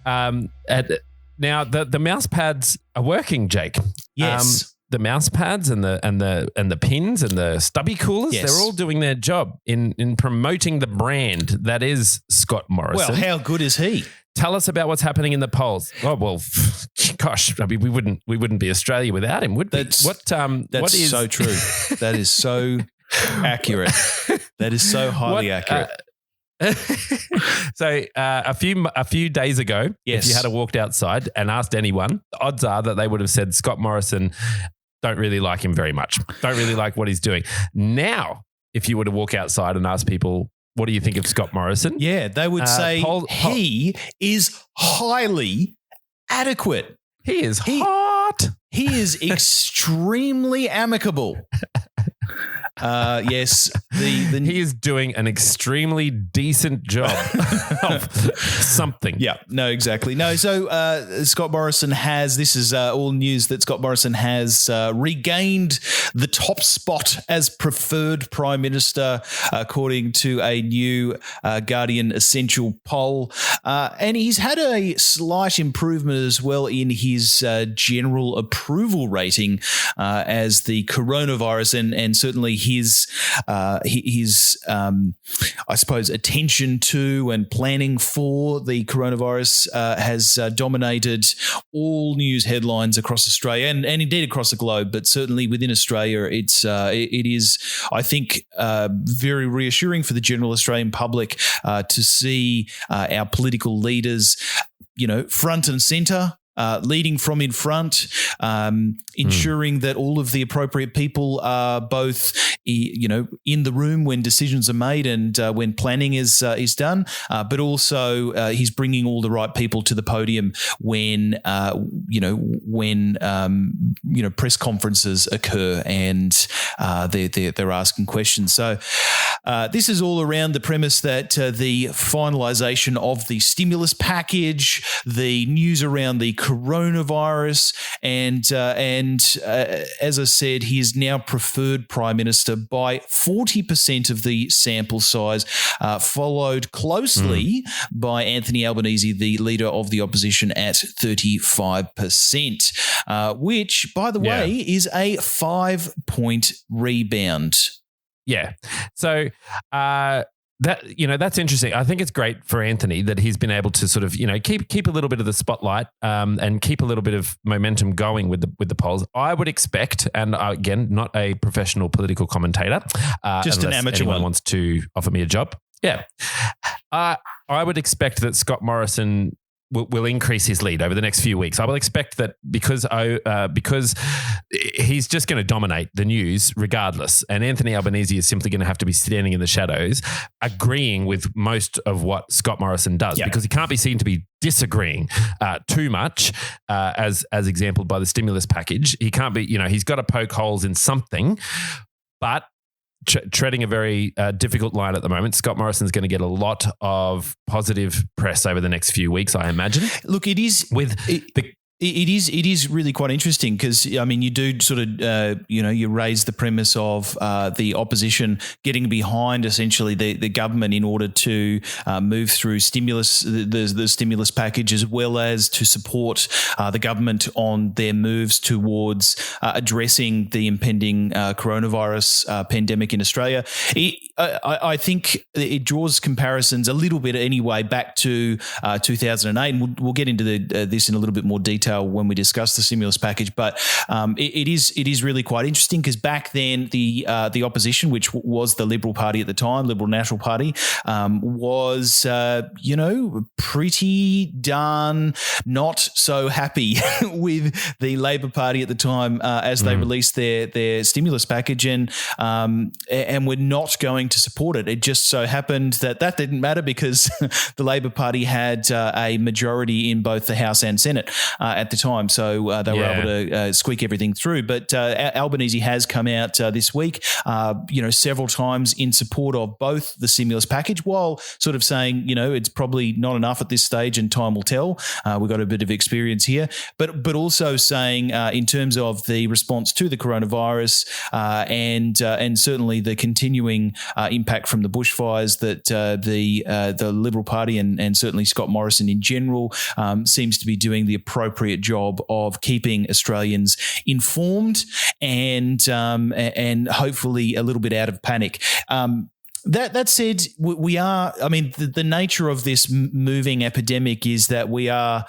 Now the mouse pads are working, Jake. Yes. The mouse pads and the pins and the stubby coolers, Yes. they're all doing their job in promoting the brand that is Scott Morrison. Well, how good is he? Tell us about what's happening in the polls. Oh well, gosh, I mean, we wouldn't be Australia without him, would we? That's so true. That is so accurate. That is so highly accurate. So a few days ago, Yes. if you had walked outside and asked anyone, the odds are that they would have said Scott Morrison, don't really like him very much. Don't really like what he's doing. Now, if you were to walk outside and ask people, what do you think of Scott Morrison? Yeah, they would say he is highly adequate. He is hot. He is extremely amicable. Yes, he is doing an extremely decent job of something. Yeah, no, exactly. No, so Scott Morrison this is all news that Scott Morrison has regained the top spot as preferred Prime Minister, according to a new Guardian Essential poll. And he's had a slight improvement as well in his general approval rating as the coronavirus and certainly his I suppose attention to and planning for the coronavirus has dominated all news headlines across Australia and indeed across the globe, but certainly within Australia it is I think very reassuring for the general Australian public to see our political leaders front and centre, leading from in front, ensuring that all of the appropriate people are both, in the room when decisions are made and when planning is done, but also he's bringing all the right people to the podium when press conferences occur and they're asking questions. So this is all around the premise that the finalisation of the stimulus package, the news around the coronavirus, and as I said, he is now preferred Prime Minister by 40% of the sample size, followed closely by Anthony Albanese, the leader of the opposition, at 35%, which, by the way, is a 5-point rebound. Yeah. So that's interesting. I think it's great for Anthony that he's been able to sort of, keep a little bit of the spotlight and keep a little bit of momentum going with the polls. I would expect, and again, not a professional political commentator, just an amateur anyone one wants to offer me a job. Yeah. I would expect that Scott Morrison will increase his lead over the next few weeks. I will expect that because he's just going to dominate the news regardless, and Anthony Albanese is simply going to have to be standing in the shadows, agreeing with most of what Scott Morrison does, because he can't be seen to be disagreeing too much, as exampled by the stimulus package. He can't be, he's got to poke holes in something, but treading a very difficult line at the moment. Scott Morrison's going to get a lot of positive press over the next few weeks, I imagine. Look, it is with It is really quite interesting because, I mean, you do sort of, you raise the premise of the opposition getting behind essentially the government in order to move through stimulus, the stimulus package, as well as to support the government on their moves towards addressing the impending coronavirus pandemic in Australia. I think it draws comparisons a little bit anyway back to 2008, and we'll get into this in a little bit more detail when we discuss the stimulus package. But it is really quite interesting because back then the opposition, which was the Liberal Party at the time, Liberal National Party, was pretty darn not so happy with the Labor Party at the time as they released their stimulus package, and were not going to support it. It just so happened that didn't matter because the Labor Party had a majority in both the House and Senate at the time, so they were able to squeak everything through. But Albanese has come out this week, several times in support of both the stimulus package, while sort of saying, it's probably not enough at this stage and time will tell. We've got a bit of experience here, but also saying in terms of the response to the coronavirus and certainly the continuing impact from the bushfires that the Liberal Party and certainly Scott Morrison in general seems to be doing the appropriate job of keeping Australians informed and hopefully a little bit out of panic. That said, we are. I mean, the nature of this moving epidemic is that we are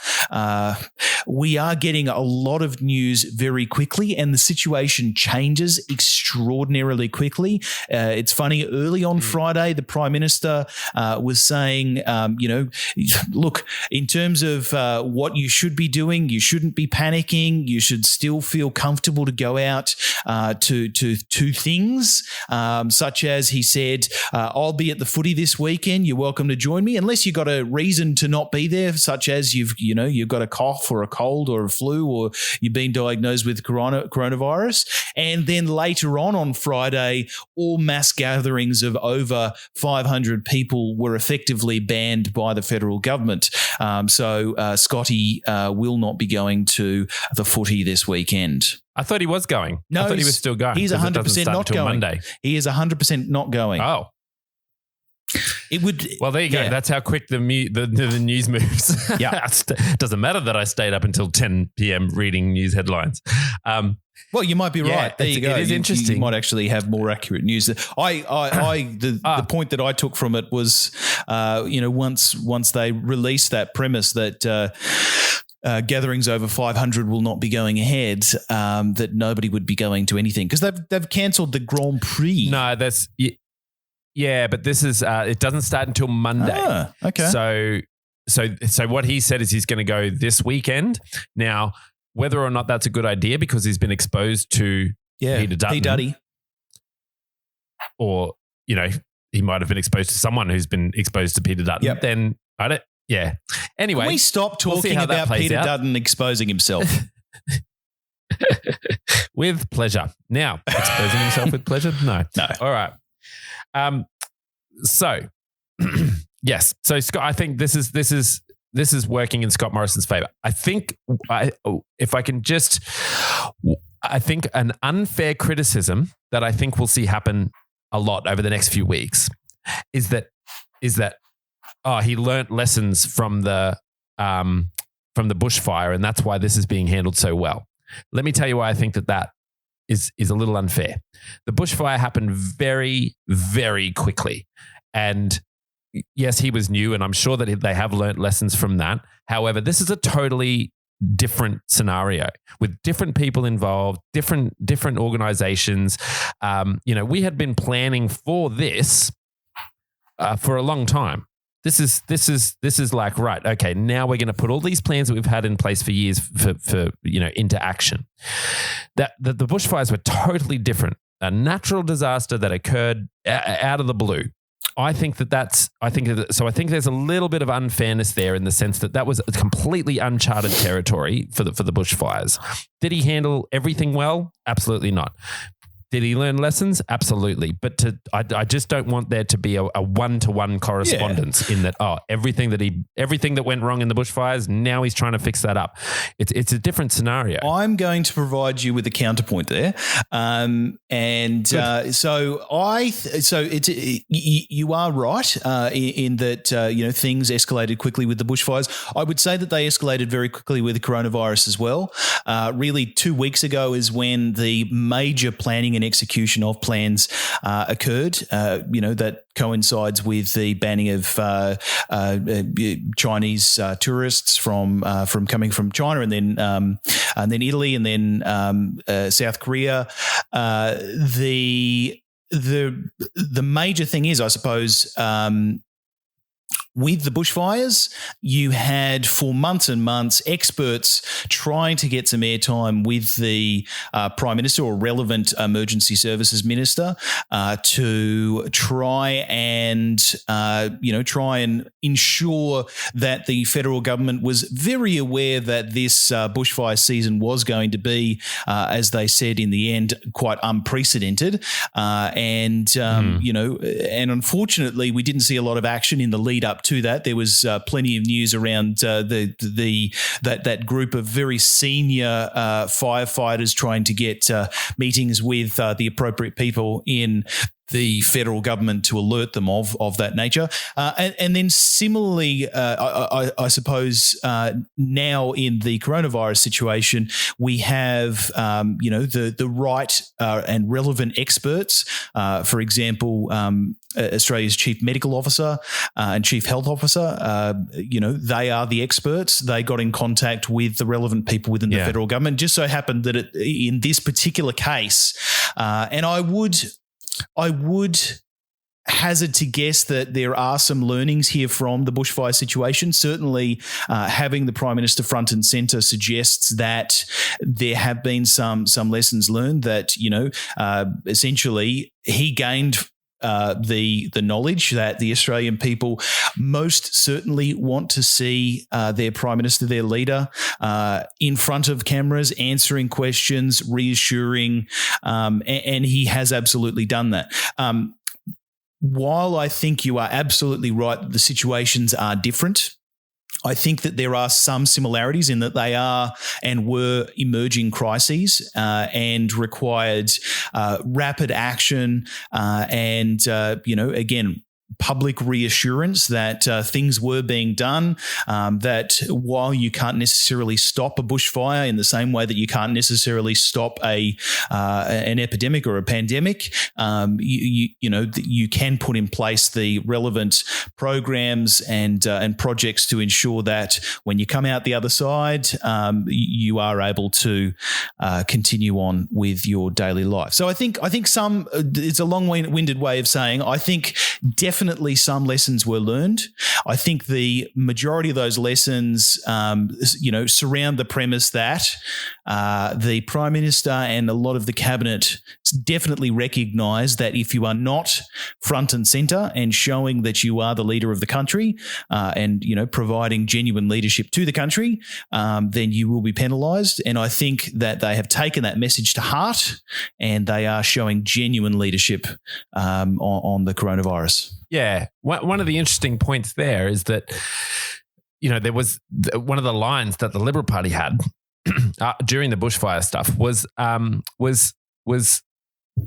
getting a lot of news very quickly, and the situation changes extraordinarily quickly. It's funny. Early on Friday, the Prime Minister was saying, look, in terms of what you should be doing, you shouldn't be panicking. You should still feel comfortable to go out to things, such as he said. I'll be at the footy this weekend. You're welcome to join me, unless you've got a reason to not be there, such as you've got a cough or a cold or a flu, or you've been diagnosed with coronavirus. And then later on Friday, all mass gatherings of over 500 people were effectively banned by the federal government. So Scotty will not be going to the footy this weekend. I thought he was going. No, I thought he was still going. He's 100% not going. Monday. He is 100% not going. Oh. It would. Well, there you go. That's how quick the news moves. Yeah. It doesn't matter that I stayed up until 10 p.m. reading news headlines. Well, you might be right. There you go. It is interesting. You might actually have more accurate news. The point that I took from it was, once they released that premise that gatherings over 500 will not be going ahead, that nobody would be going to anything because they've cancelled the Grand Prix. No, that's. Yeah, but this is it doesn't start until Monday. Ah, okay. So what he said is he's going to go this weekend. Now, whether or not that's a good idea because he's been exposed to Peter Dutton. P. Duddy. Or, he might have been exposed to someone who's been exposed to Peter Dutton. Yep. Then I don't Anyway. Can we stop talking about Peter Dutton exposing himself? With pleasure. Now, exposing himself with pleasure? No. All right. So yes. So Scott, I think this is working in Scott Morrison's favor. I think I think an unfair criticism that I think we'll see happen a lot over the next few weeks is that he learnt lessons from the bushfire and that's why this is being handled so well. Let me tell you why I think that is a little unfair. The bushfire happened very, very quickly. And yes, he was new and I'm sure that they have learnt lessons from that. However, this is a totally different scenario with different people involved, different organizations. We had been planning for this for a long time. This is like, right, okay, now we're going to put all these plans that we've had in place for years for into action. The bushfires were totally different. A natural disaster that occurred out of the blue. I think there's a little bit of unfairness there in the sense that was a completely uncharted territory for the bushfires. Did he handle everything well? Absolutely not. Did he learn lessons? Absolutely. But I just don't want there to be a one-to-one correspondence in that, everything that went wrong in the bushfires, now he's trying to fix that up. It's a different scenario. I'm going to provide you with a counterpoint there. You are right in that, things escalated quickly with the bushfires. I would say that they escalated very quickly with the coronavirus as well. Really 2 weeks ago is when the major planning and execution of plans occurred. That coincides with the banning of Chinese tourists from coming from China, and then Italy, and then South Korea. The major thing is, I suppose, with the bushfires, you had for months and months experts trying to get some airtime with the Prime Minister or relevant emergency services minister to try and ensure that the federal government was very aware that this bushfire season was going to be, as they said in the end, quite unprecedented. And unfortunately, we didn't see a lot of action in the lead up to that. There was plenty of news around that group of very senior firefighters trying to get meetings with the appropriate people in the federal government to alert them of that nature. And then similarly, I suppose now in the coronavirus situation, we have, the right and relevant experts. For example, Australia's Chief Medical Officer and Chief Health Officer, they are the experts. They got in contact with the relevant people within the federal government. Just so happened that in this particular case, and I would hazard to guess that there are some learnings here from the bushfire situation. Certainly, having the Prime Minister front and centre suggests that there have been some lessons learned that, essentially he gained the knowledge that the Australian people most certainly want to see their Prime Minister, their leader, in front of cameras, answering questions, reassuring, and he has absolutely done that. While I think you are absolutely right, the situations are different. I think that there are some similarities in that they are and were emerging crises and required rapid action and, again, public reassurance that things were being done, that while you can't necessarily stop a bushfire in the same way that you can't necessarily stop an epidemic or a pandemic, you can put in place the relevant programs and projects to ensure that when you come out the other side, you are able to continue on with your daily life. So I think it's a long-winded way of saying I think definitely some lessons were learned. I think the majority of those lessons, surround the premise that the Prime Minister and a lot of the cabinet definitely recognise that if you are not front and centre and showing that you are the leader of the country and providing genuine leadership to the country, then you will be penalised. And I think that they have taken that message to heart and they are showing genuine leadership on the coronavirus. Yeah. One of the interesting points there is that, there was one of the lines that the Liberal Party had during the bushfire stuff was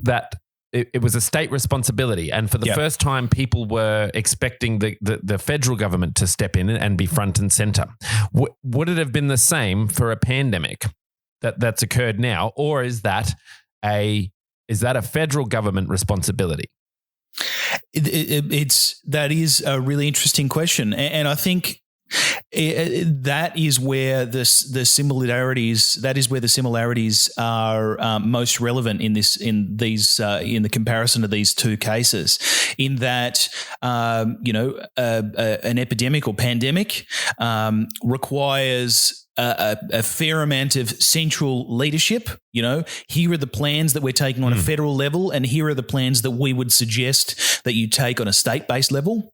that it was a state responsibility. And for the first time, people were expecting the federal government to step in and be front and center. Would it have been the same for a pandemic that's occurred now? Or is that a federal government responsibility? That is a really interesting question, and I think that is where the similarities are most relevant in the comparison of these two cases. In that, an epidemic or pandemic requires a fair amount of central leadership. Here are the plans that we're taking on a federal level, and here are the plans that we would suggest that you take on a state-based level.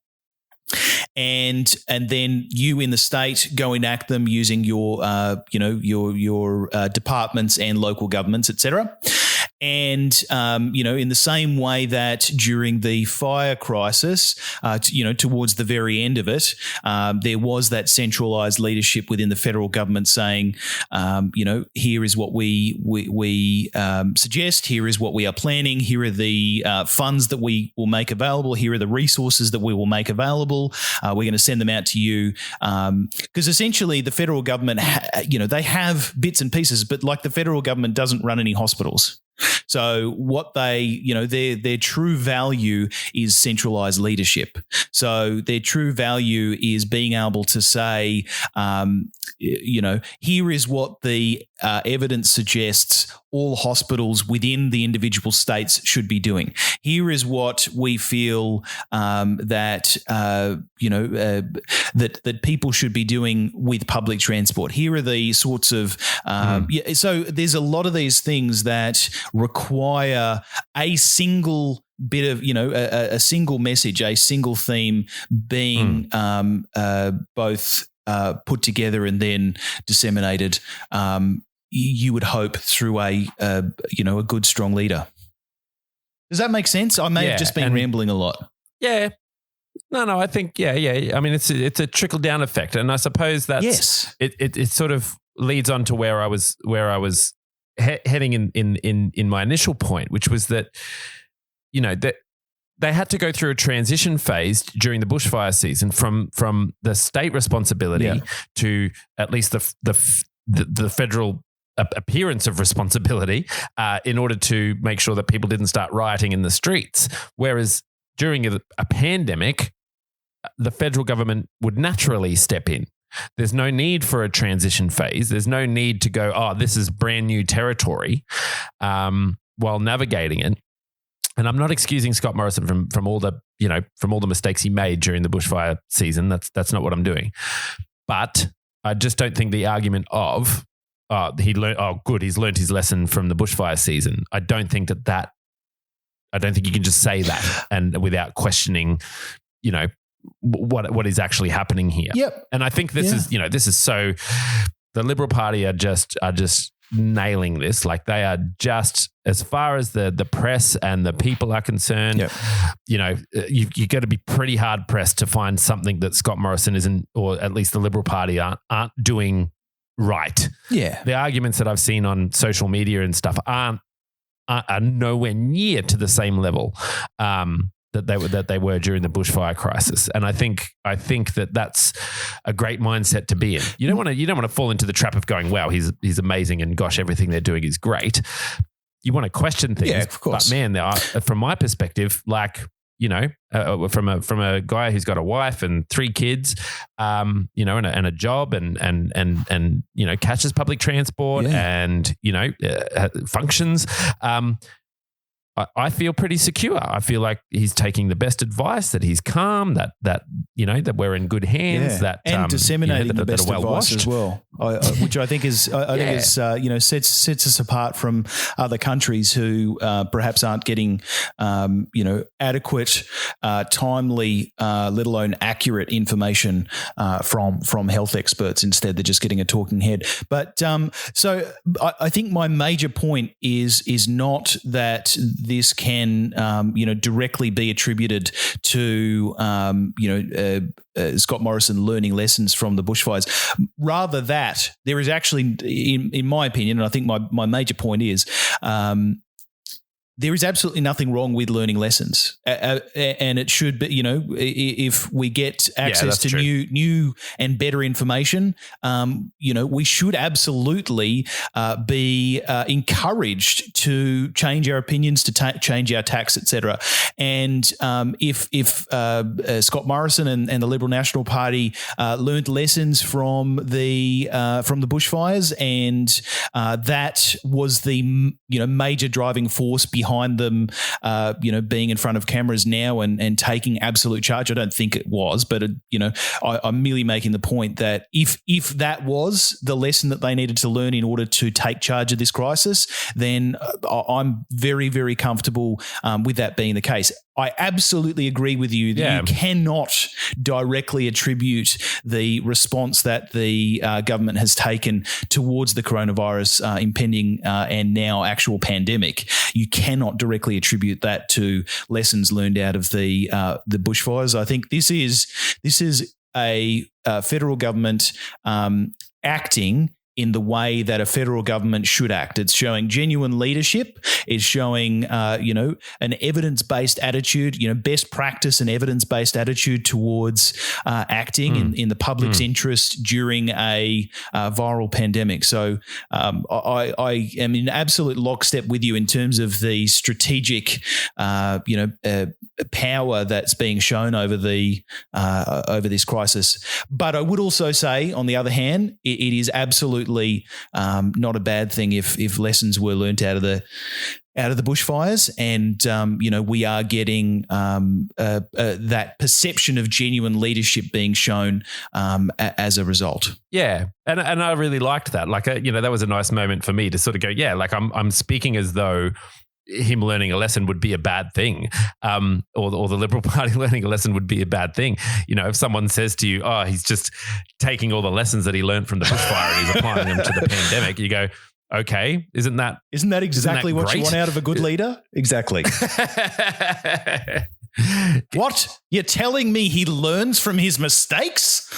And then you in the state go enact them using your departments and local governments, etc. And, in the same way that during the fire crisis, towards the very end of it, there was that centralised leadership within the federal government saying, here is what we suggest, here is what we are planning, here are the funds that we will make available, here are the resources that we will make available, we're going to send them out to you. Because essentially the federal government, they have bits and pieces, but like the federal government doesn't run any hospitals. So what their true value is centralized leadership. So their true value is being able to say, here is what the evidence suggests all hospitals within the individual states should be doing. Here is what we feel that people should be doing with public transport. Here are the sorts of so there's a lot of these things that require a single bit of a single message, a single theme being both put together and then disseminated. You would hope through a good, strong leader. Does that make sense? I may have just been rambling a lot. Yeah. No, I think, I mean, it's a trickle down effect. And I suppose that's, it sort of leads on to where I was heading in my initial point, which was that, that they had to go through a transition phase during the bushfire season from the state responsibility to at least the federal appearance of responsibility in order to make sure that people didn't start rioting in the streets. Whereas during a pandemic, the federal government would naturally step in. There's no need for a transition phase. There's no need to go, oh, this is brand new territory while navigating it. And I'm not excusing Scott Morrison from all the mistakes he made during the bushfire season. That's not what I'm doing. But I just don't think the argument of he's learned his lesson from the bushfire season. I don't think you can just say that and without questioning, what is actually happening here. Yep. And I think this is so the Liberal Party are just nailing this. Like they are just, as far as the press and the people are concerned, you got to be pretty hard pressed to find something that Scott Morrison isn't, or at least the Liberal Party aren't doing right. Yeah. The arguments that I've seen on social media and stuff are nowhere near to the same level that they were during the bushfire crisis. And I think that that's a great mindset to be in. You don't want to fall into the trap of going, wow, he's amazing and gosh, everything they're doing is great. You want to question things. Yeah, of course. But man, from my perspective, from a guy who's got a wife and 3 kids, and a job and catches public transport and functions. I feel pretty secure. I feel like he's taking the best advice, that he's calm, that we're in good hands, and disseminating the best advice as well, which I think is sets us apart from other countries who perhaps aren't getting adequate, timely, let alone accurate information from health experts. Instead, they're just getting a talking head. But so I think my major point is not that this can, directly be attributed to, Scott Morrison learning lessons from the bushfires. Rather that there is actually, in my opinion, and I think my major point is, there is absolutely nothing wrong with learning lessons, and it should be. If we get access to new and better information, we should absolutely be encouraged to change our opinions, to change our tacts, etc. And if Scott Morrison and the Liberal National Party learned lessons from the bushfires, and that was the major driving force behind them, being in front of cameras now and taking absolute charge. I don't think it was, but I'm merely making the point that if that was the lesson that they needed to learn in order to take charge of this crisis, then I'm very, very comfortable with that being the case. I absolutely agree with you that you cannot directly attribute the response that the government has taken towards the coronavirus impending and now actual pandemic. You cannot directly attribute that to lessons learned out of the bushfires. I think this is a federal government acting in the way that a federal government should act. It's showing genuine leadership. It's showing, an evidence-based attitude, best practice and evidence-based attitude towards acting in the public's interest during a viral pandemic. So I am in absolute lockstep with you in terms of the strategic, power that's being shown over this crisis. But I would also say, on the other hand, it is absolutely not a bad thing if lessons were learnt out of the bushfires, and we are getting that perception of genuine leadership being shown as a result. Yeah, and I really liked that. That was a nice moment for me to sort of go, I'm speaking as though him learning a lesson would be a bad thing, or the Liberal Party learning a lesson would be a bad thing. If someone says to you, oh, he's just taking all the lessons that he learned from the bushfire and he's applying them to the pandemic, you go, okay, isn't that exactly what you want out of a good leader? Exactly. What? You're telling me he learns from his mistakes?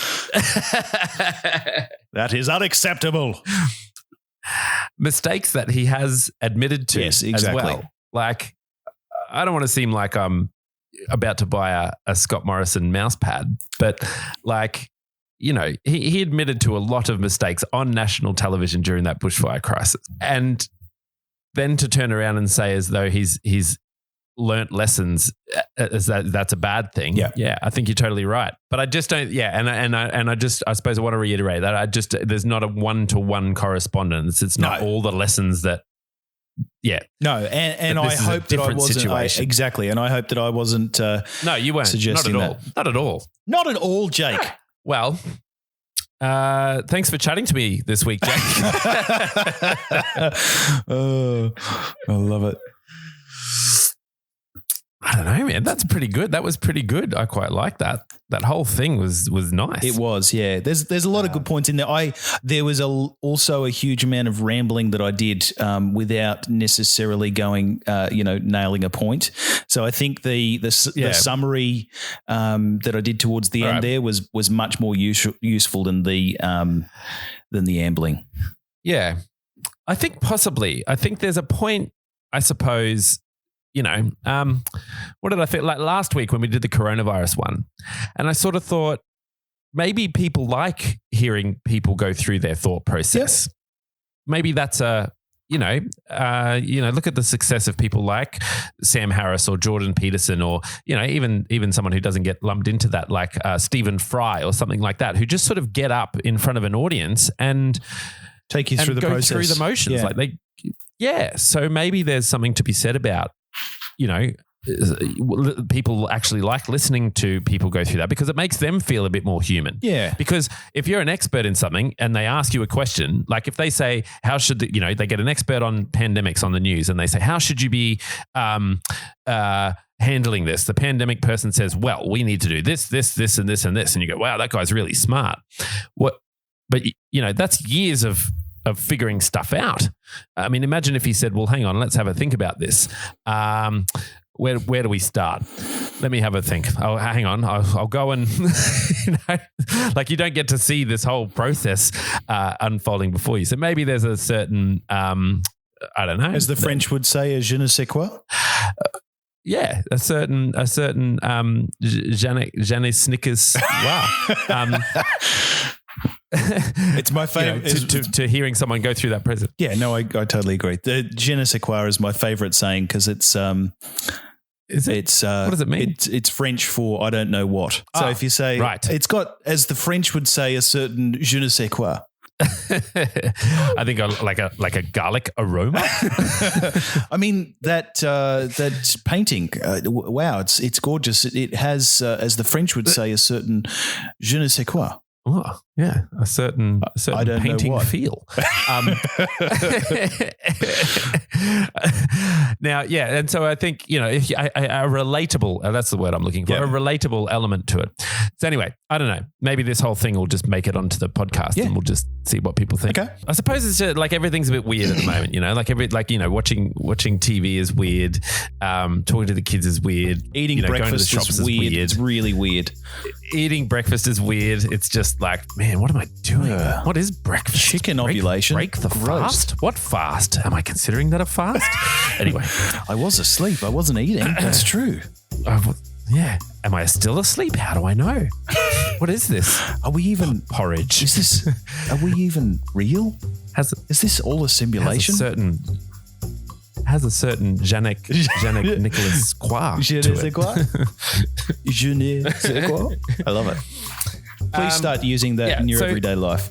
That is unacceptable. Mistakes that he has admitted to as well. I don't want to seem like I'm about to buy a Scott Morrison mouse pad, but like, you know, he admitted to a lot of mistakes on national television during that bushfire crisis. And then to turn around and say as though he's learnt lessons as that's a bad thing. Yeah, I think you're totally right. But I just don't. Yeah, I suppose I want to reiterate that there's not a 1-to-1 correspondence. It's not all the lessons that. Yeah, no, and I hope that I wasn't exactly, and I hope that I wasn't. No, you weren't. Suggesting not at all. Not at all. Not at all, Jake. Well. Thanks for chatting to me this week, Jake. Oh, I love it. I don't know, man. That's pretty good. That was pretty good. I quite like that. That whole thing was nice. It was, yeah. There's a lot of good points in there. There was also a huge amount of rambling that I did without necessarily going, nailing a point. So I think the summary that I did towards the end there was much more useful than the ambling. Yeah, I think possibly. I think there's a point, I suppose. You know, what did I feel like last week when we did the coronavirus one? And I sort of thought maybe people like hearing people go through their thought process. Yep. Maybe that's look at the success of people like Sam Harris or Jordan Peterson or, you know, even someone who doesn't get lumped into that, like Stephen Fry or something like that, who just sort of get up in front of an audience and take you through the process. Through the motions. So maybe there's something to be said about, you know, people actually like listening to people go through that because it makes them feel a bit more human. Yeah. Because if you're an expert in something and they ask you a question, like if they say, how should they get an expert on pandemics on the news and they say, how should you be handling this? The pandemic person says, well, we need to do this, this, and this, and this. And you go, wow, that guy's really smart. But, you know, that's years of figuring stuff out. I mean, imagine if he said, well, hang on, let's have a think about this. Where do we start? Let me have a think. Oh, hang on. I'll go and, you don't get to see this whole process unfolding before you. So maybe there's a certain, I don't know. As the French would say, a je ne sais quoi. Yeah, a certain Janet Snickers. Wow. It's my favorite. To hearing someone go through that process. Yeah, no, I totally agree. The je ne sais quoi is my favorite saying because it's what does it mean? It's French for I don't know what. So if you say it's got, as the French would say, a certain je ne sais quoi. I think like a garlic aroma. I mean that painting. Wow, it's gorgeous. It has, as the French would say, a certain je ne sais quoi. Oh, yeah, a certain painting feel. Now, yeah, and so I think, you know, if a relatable, that's the word I'm looking for, a relatable element to it. So anyway, I don't know. Maybe this whole thing will just make it onto the podcast and we'll just see what people think. Okay. I suppose it's just, like everything's a bit weird at the moment, you know, watching TV is weird. Talking to the kids is weird. Eating breakfast is weird. It's really weird. Eating breakfast is weird. It's just like, man, what am I doing? What is breakfast? Chicken ovulation. Break the fast? What fast? Am I considering that a fast? Anyway. I was asleep. I wasn't eating. That's true. Yeah. Am I still asleep? How do I know? What is this? Are we even porridge? Are we even real? Is this all a simulation? Has a certain Janek Nicholas Qua. Je ne sais quoi. Je ne sais quoi. I love it. Please start using that in your everyday life.